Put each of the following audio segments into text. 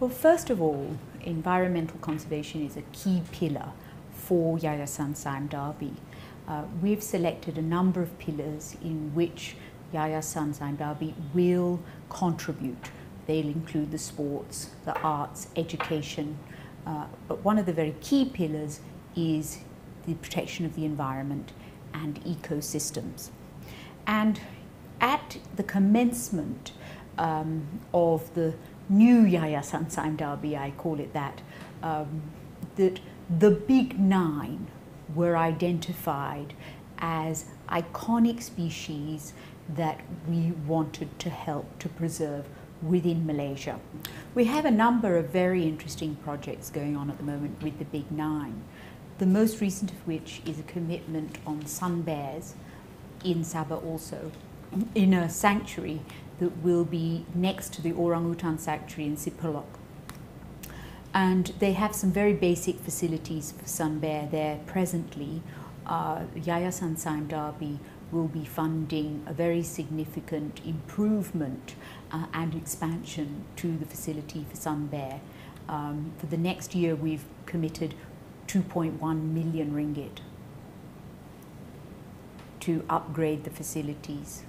Well, first of all, environmental conservation is a key pillar for Yayasan Sime Darby. We've selected a number of pillars in which Yayasan Sime Darby will contribute. They'll include the sports, the arts, education, but one of the very key pillars is the protection of the environment and ecosystems. And at the commencement of the new Yayasan Sime Darby, I call it that, that the big 9 were identified as iconic species that we wanted to help to preserve within Malaysia. We have a number of very interesting projects going on at the moment with the big 9. The most recent of which is a commitment on sun bears in Sabah also, in a sanctuary that will be next to the orangutan sanctuary in Sipolok. And they have some very basic facilities for sun bear there presently. Yayasan Sime Darby will be funding a very significant improvement and expansion to the facility for sun bear. For the next year, we've committed 2.1 million ringgit to upgrade the facilities.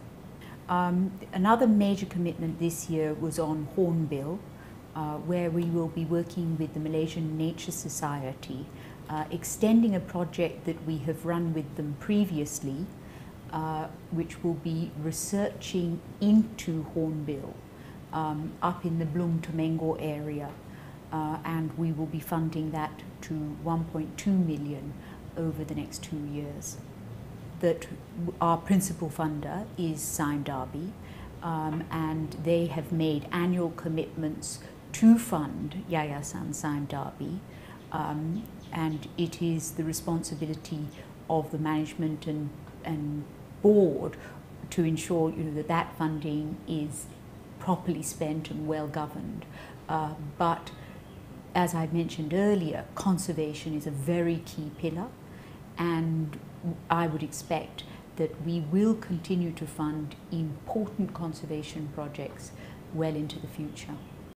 Another major commitment this year was on hornbill, where we will be working with the Malaysian Nature Society, extending a project that we have run with them previously, which will be researching into hornbill up in the Blum Temengor area, and we will be funding that to 1.2 million over the next 2 years. That our principal funder is Sime Darby, and they have made annual commitments to fund Yayasan Sime Darby, and it is the responsibility of the management and board to ensure that funding is properly spent and well governed. But as I mentioned earlier, conservation is a very key pillar, and I would expect that we will continue to fund important conservation projects well into the future.